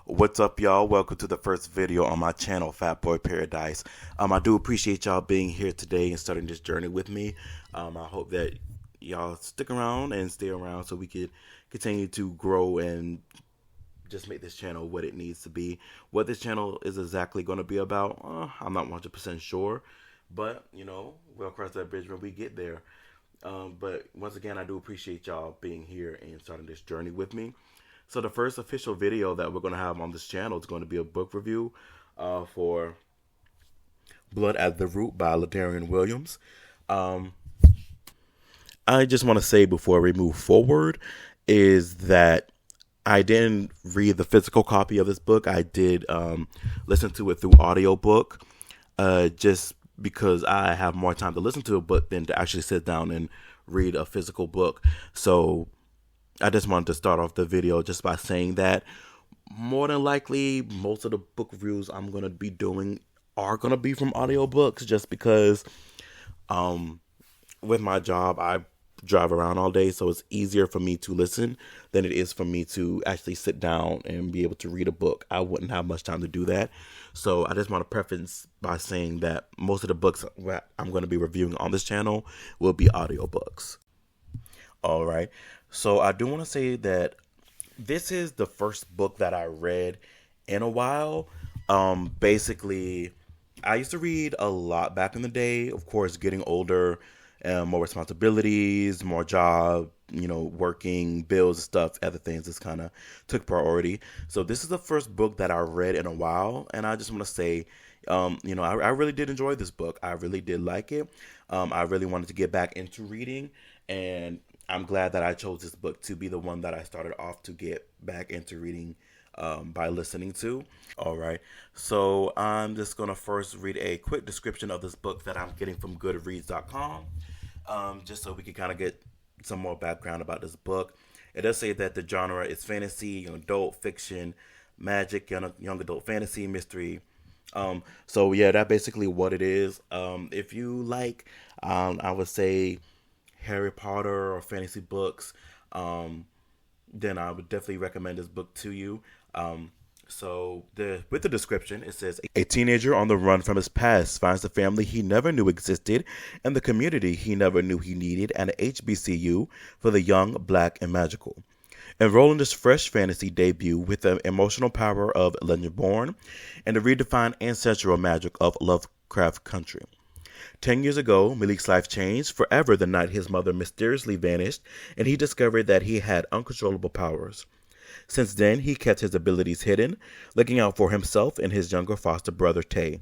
What's up, y'all? Welcome to the first video on my channel, Fat Boy Paradise. I do appreciate y'all being here today and starting this journey with me. I hope that y'all stick around and stay around so we could continue to grow and just make this channel what it needs to be. What this channel is exactly going to be about, I'm not 100% sure, but we'll cross that bridge when we get there. But once again, I do appreciate y'all being here and starting this journey with me. So the first official video that we're going to have on this channel is going to be a book review for Blood at the Root by Ladarian Williams. I just want to say before we move forward is that I didn't read the physical copy of this book. I did listen to it through audiobook just because I have more time to listen to a book than to actually sit down and read a physical book. So I just wanted to start off the video just by saying that more than likely most of the book reviews I'm going to be doing are going to be from audiobooks just because with my job I drive around all day, so it's easier for me to listen than it is for me to actually sit down and be able to read a book. I wouldn't have much time to do that. So I just want to preface by saying that most of the books that I'm going to be reviewing on this channel will be audiobooks. All right. So I do want to say that this is the first book that I read in a while. Basically, I used to read a lot back in the day. Of course, getting older, more responsibilities, more job, working, bills, stuff, other things just kind of took priority. So this is the first book that I read in a while. And I just want to say, I really did enjoy this book. I really did like it. I really wanted to get back into reading, and I'm glad that I chose this book to be the one that I started off to get back into reading by listening to. All right. So I'm just going to first read a quick description of this book that I'm getting from Goodreads.com, just so we can kind of get some more background about this book. It does say that the genre is fantasy, young adult, fiction, magic, young adult fantasy, mystery. So yeah, that's basically what it is. If you like, I would say Harry Potter or fantasy books, then I would definitely recommend this book to you. With the description, it says a teenager on the run from his past finds the family he never knew existed and the community he never knew he needed at an HBCU for the young, black, and magical. Enroll in this fresh fantasy debut with the emotional power of Legendborn and the redefined ancestral magic of Lovecraft Country. 10 years ago, Malik's life changed forever the night his mother mysteriously vanished and he discovered that he had uncontrollable powers. Since then, he kept his abilities hidden, looking out for himself and his younger foster brother, Tay.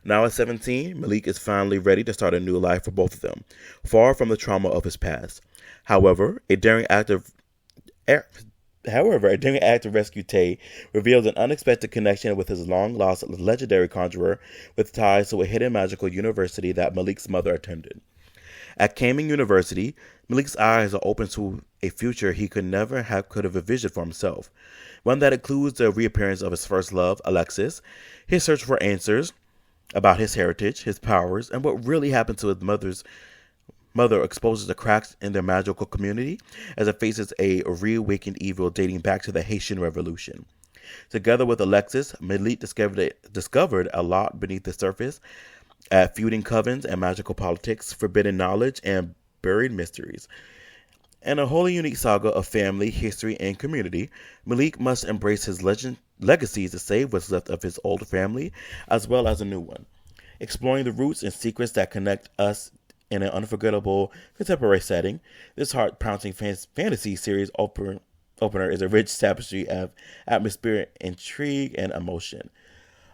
Now at 17, Malik is finally ready to start a new life for both of them, far from the trauma of his past. However, a daring act of rescue Tay reveals an unexpected connection with his long-lost legendary conjurer with ties to a hidden magical university that Malik's mother attended. At Kaming University, Malik's eyes are open to a future he could have envisioned for himself, one that includes the reappearance of his first love, Alexis, his search for answers about his heritage, his powers, and what really happened to his mother exposes the cracks in their magical community as it faces a reawakened evil dating back to the Haitian Revolution. Together with Alexis, Malik discovered a lot beneath the surface at feuding covens and magical politics, forbidden knowledge, and buried mysteries. In a wholly unique saga of family, history, and community, Malik must embrace his legacies to save what's left of his old family, as well as a new one. Exploring the roots and secrets that connect us in an unforgettable contemporary setting, this heart-pouncing fantasy series opener is a rich tapestry of atmosphere, intrigue, and emotion.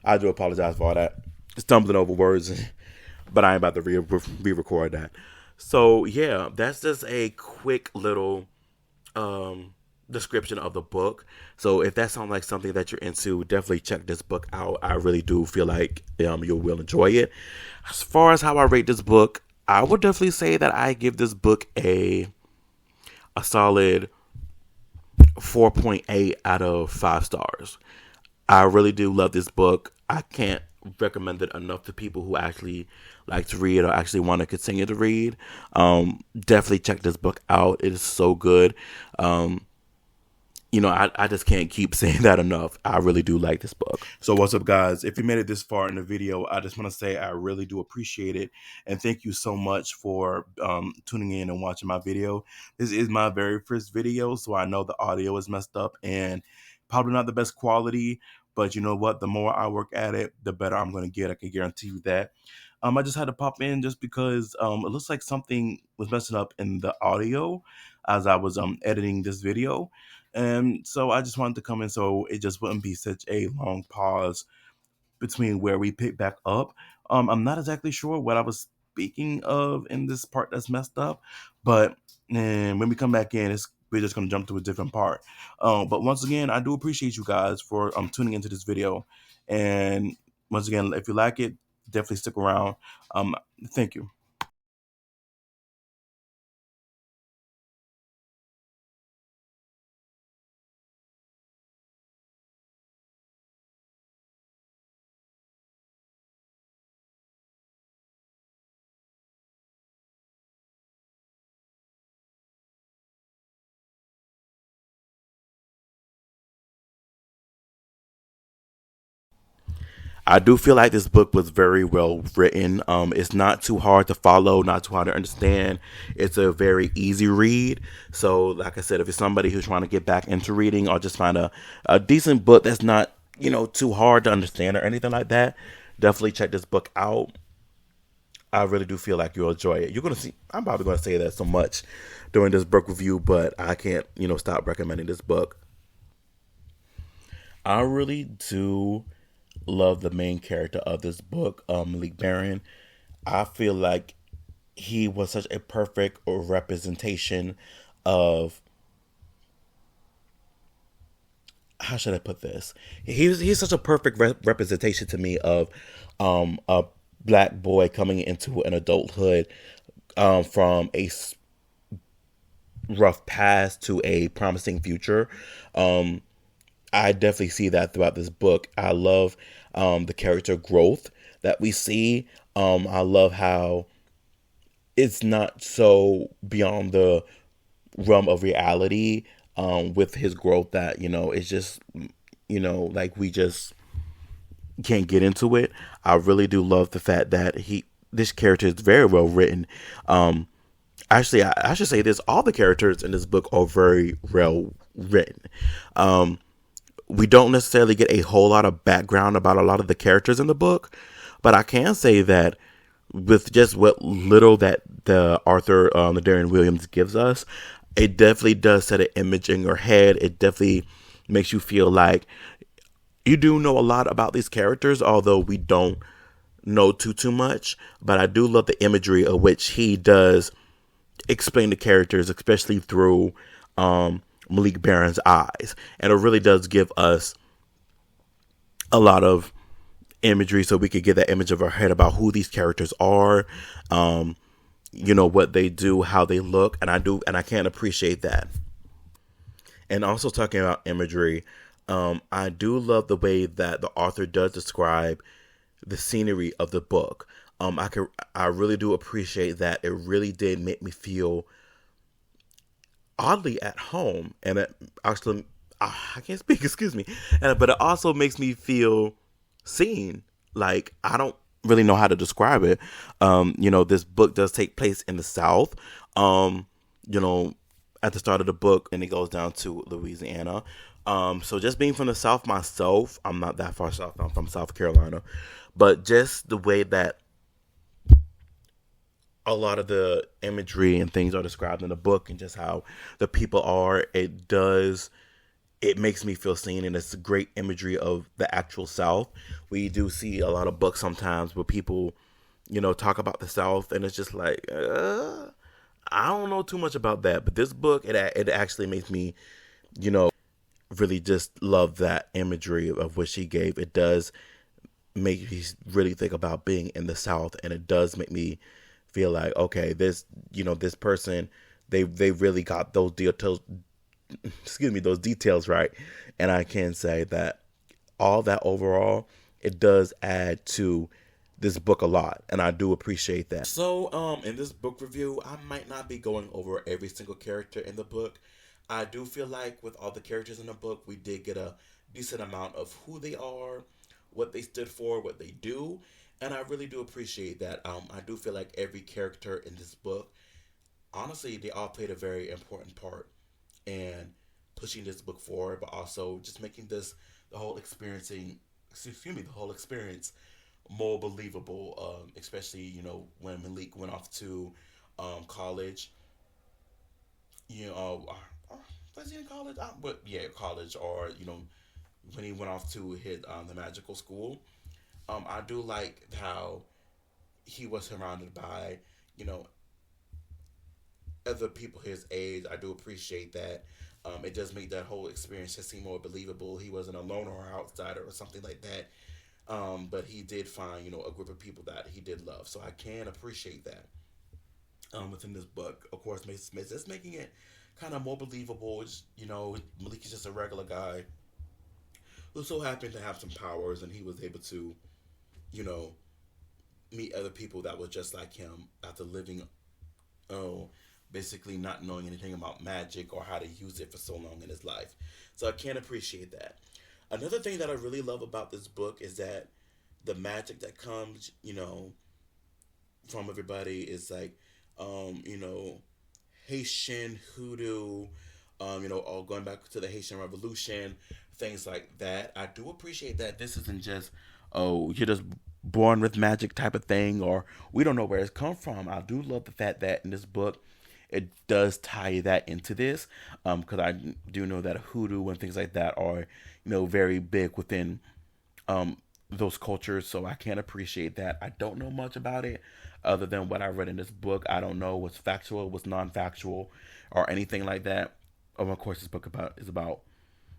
I do apologize for all that stumbling over words, but I ain't about to re-record that. So yeah, that's just a quick little description of the book. So if that sounds like something that you're into, definitely check this book out. I really do feel like you will enjoy it. As far as how I rate this book, I would definitely say that I give this book a solid 4.8 out of 5 stars. I really do love this book. I can't recommend it enough to people who actually like to read or actually want to continue to read. Definitely check this book out. It is so good. I just can't keep saying that enough. I really do like this book. So what's up, guys? If you made it this far in the video, I just want to say I really do appreciate it. And thank you so much for tuning in and watching my video. This is my very first video, so I know the audio is messed up and probably not the best quality. But you know what? The more I work at it, the better I'm going to get. I can guarantee you that. I just had to pop in just because it looks like something was messing up in the audio as I was editing this video. And so I just wanted to come in so it just wouldn't be such a long pause between where we pick back up. I'm not exactly sure what I was speaking of in this part that's messed up, but when we come back in, we're just gonna jump to a different part. But once again, I do appreciate you guys for tuning into this video, and once again, if you like it, definitely stick around. Thank you. I do feel like this book was very well written. It's not too hard to follow, not too hard to understand. It's a very easy read. So, like I said, if you're somebody who's trying to get back into reading or just find a decent book that's not, too hard to understand or anything like that, definitely check this book out. I really do feel like you'll enjoy it. You're gonna see. I'm probably gonna say that so much during this book review, but I can't, stop recommending this book. I really do love the main character of this book, Malik Barron. I feel like he was such a perfect representation of, how should I put this? He's such a perfect representation to me of a black boy coming into an adulthood, from a rough past to a promising future. Um, I definitely see that throughout this book. I love the character growth that we see. I love how it's not so beyond the realm of reality, with his growth that, it's just, like we just can't get into it. I really do love the fact that this character is very well written. Actually, I should say this: all the characters in this book are very well written. Um, we don't necessarily get a whole lot of background about a lot of the characters in the book, but I can say that with just what little that the Arthur, the Darian Williams gives us, it definitely does set an image in your head. It definitely makes you feel like you do know a lot about these characters, although we don't know too much. But I do love the imagery of which he does explain the characters, especially through Malik Barron's eyes, and it really does give us a lot of imagery, so we could get that image of our head about who these characters are, um, what they do, how they look, and I can't appreciate that. And also talking about imagery, I do love the way that the author does describe the scenery of the book. I really do appreciate that. It really did make me feel oddly at home, and it actually, I can't speak, excuse me, but it also makes me feel seen. Like, I don't really know how to describe it. This book does take place in the South. Um, you know, at the start of the book, and it goes down to Louisiana. So just being from the South myself, I'm not that far south. I'm from South Carolina, but just the way that a lot of the imagery and things are described in the book, and just how the people are, it makes me feel seen, and it's a great imagery of the actual South. We do see a lot of books sometimes where people, talk about the South, and it's just like, I don't know too much about that. But this book, it actually makes me, you know, really just love that imagery of what she gave. It does make me really think about being in the South, and it does make me feel like, okay, this person, they really got those details, excuse me, those details right. And I can say that all that overall, it does add to this book a lot, and I do appreciate that. So, in this book review, I might not be going over every single character in the book. I do feel like with all the characters in the book, we did get a decent amount of who they are, what they stood for, what they do, and I really do appreciate that. I do feel like every character in this book, honestly, they all played a very important part in pushing this book forward, but also just making this the whole experiencing, excuse me, the whole experience more believable. Especially when Malik went off to college, you know, was he in college? But yeah, college, or when he went off to hit the magical school. I do like how he was surrounded by you know other people his age. I do appreciate that. It does make that whole experience just seem more believable. He wasn't a loner or outsider or something like that. But he did find a group of people that he did love. So I can appreciate that within this book. Of course, Mason Smith is making it kind of more believable. Malik is just a regular guy who so happened to have some powers, and he was able to, you know, meet other people that were just like him after living, oh, basically not knowing anything about magic or how to use it for so long in his life. So I can appreciate that. Another thing that I really love about this book is that the magic that comes, from everybody is like, you know, Haitian hoodoo, all going back to the Haitian Revolution, things like that. I do appreciate that this isn't just, oh, you're just born with magic type of thing, or we don't know where it's come from. I do love the fact that in this book, it does tie that into this, because I do know that hoodoo and things like that are, very big within those cultures. So I can appreciate that. I don't know much about it other than what I read in this book. I don't know what's factual, what's non-factual, or anything like that. Of course, this book is about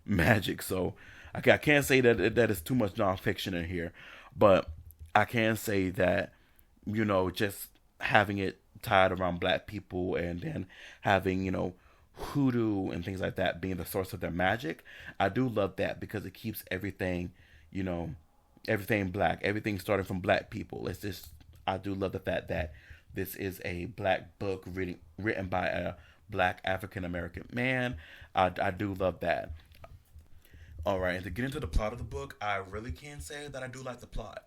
magic, so I can't say that it's too much nonfiction in here, but I can say that just having it tied around black people, and then having hoodoo and things like that being the source of their magic. I do love that because it keeps everything, you know, everything black, everything starting from black people. It's just I do love the fact that this is a black book written by a black African American man. I do love that. All right, and to get into the plot of the book, I really can say that I do like the plot.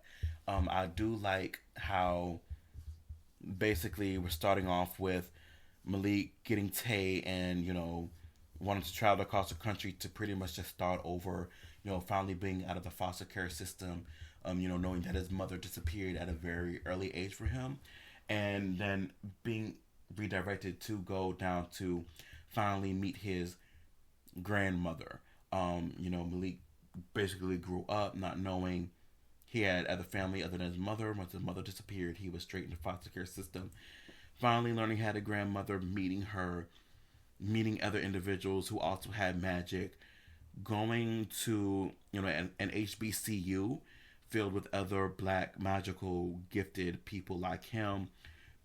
I do like how basically we're starting off with Malik getting Tay and wanting to travel across the country to pretty much just start over. Finally being out of the foster care system. Knowing that his mother disappeared at a very early age for him, and then being redirected to go down to finally meet his grandmother. Malik basically grew up not knowing he had other family other than his mother. Once his mother disappeared, he was straight in the foster care system. Finally learning he had a grandmother, meeting her, meeting other individuals who also had magic, going to an HBCU filled with other black magical gifted people like him,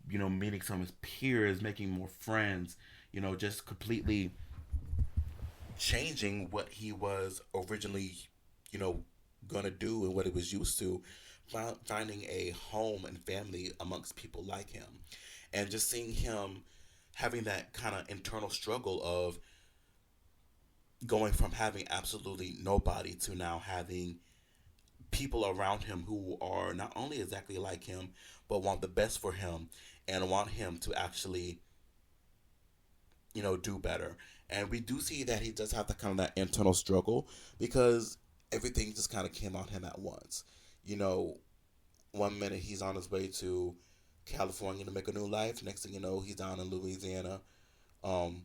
meeting some of his peers, making more friends, just completely changing what he was originally, you know, gonna do and what he was used to, finding a home and family amongst people like him, and just seeing him having that kind of internal struggle of going from having absolutely nobody to now having people around him who are not only exactly like him, but want the best for him and want him to actually, do better. And we do see that he does have the kind of that internal struggle because everything just kind of came on him at once. You know, one minute he's on his way to California to make a new life. Next thing you know, he's down in Louisiana. Um,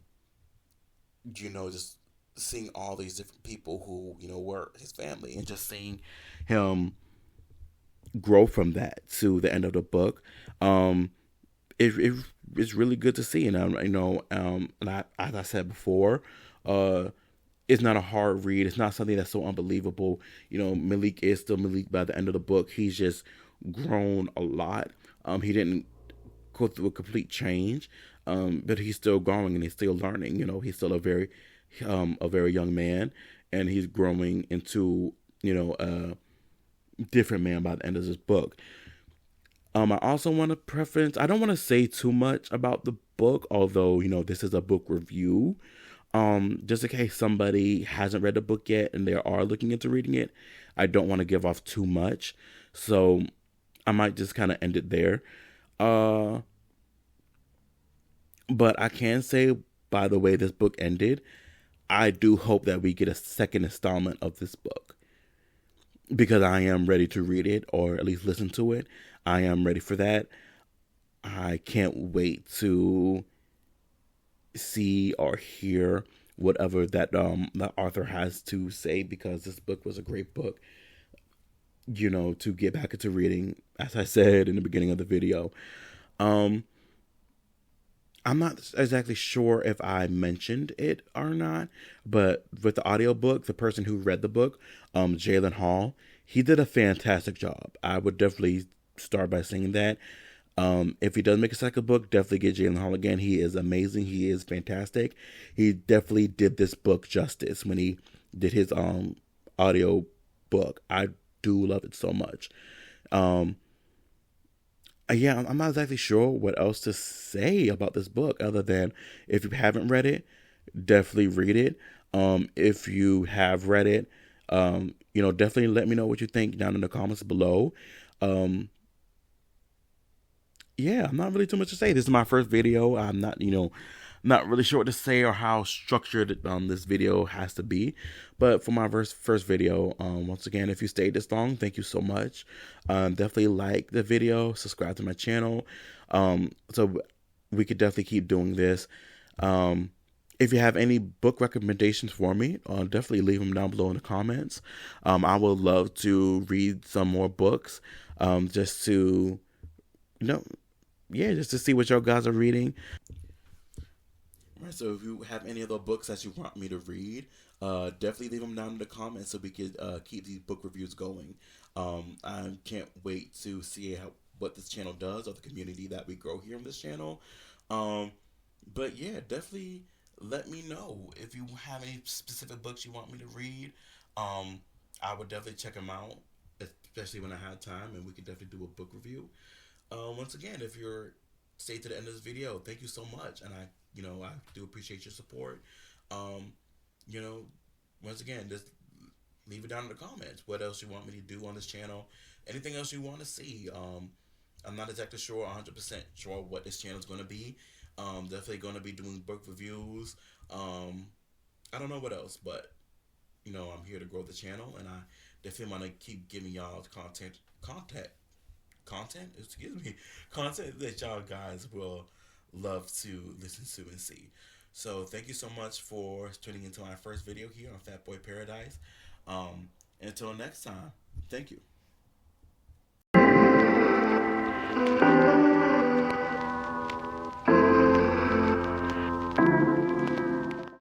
just seeing all these different people who, were his family, and just seeing him grow from that to the end of the book. It's really good to see. And and as I said before, uh, it's not a hard read. It's not something that's so unbelievable. Malik is still Malik by the end of the book. He's just grown a lot. He didn't go through a complete change, but he's still growing and he's still learning. He's still a very young man, and he's growing into a different man by the end of this book. I also want to preference. I don't want to say too much about the book, although this is a book review. Just in case somebody hasn't read the book yet and they are looking into reading it, I don't want to give off too much. So I might just kind of end it there. Uh, but I can say, by the way this book ended, I do hope that we get a second installment of this book because I am ready to read it or at least listen to it. I am ready for that. I can't wait to see or hear whatever that author has to say because this book was a great book. To get back into reading, as I said in the beginning of the video. Um, I'm not exactly sure if I mentioned it or not, but with the audiobook, the person who read the book, Jalen Hall, he did a fantastic job. I would definitely start by saying that. If he does make a second book, definitely get Jalen Hall again. He is amazing. He is fantastic. He definitely did this book justice when he did his audio book. I do love it so much. Um, yeah, I'm not exactly sure what else to say about this book other than if you haven't read it, definitely read it. If you have read it, definitely let me know what you think down in the comments below. Um, yeah, I'm not really too much to say. This is my first video. I'm not, not really sure what to say or how structured this video has to be. But for my first video, once again, if you stayed this long, thank you so much. Definitely like the video, subscribe to my channel, so we could definitely keep doing this. If you have any book recommendations for me, definitely leave them down below in the comments. I would love to read some more books, just to, you know, yeah, just to see what y'all guys are reading. Right, so if you have any other books that you want me to read, definitely leave them down in the comments so we could keep these book reviews going. I can't wait to see what this channel does or the community that we grow here on this channel. Um, but yeah, definitely let me know if you have any specific books you want me to read. Um, I would definitely check them out, especially when I have time, and we could definitely do a book review. Once again, if you're stay to the end of this video, thank you so much, and I do appreciate your support. Um, you know, once again, just leave it down in the comments. What else you want me to do on this channel? Anything else you want to see? I'm not exactly sure, 100% sure what this channel is going to be. Definitely going to be doing book reviews. I don't know what else, but I'm here to grow the channel, and I definitely want to keep giving y'all excuse me, content that y'all guys will love to listen to and see. So thank you so much for tuning into my first video here on Fat Boy Paradise. Until next time, thank you.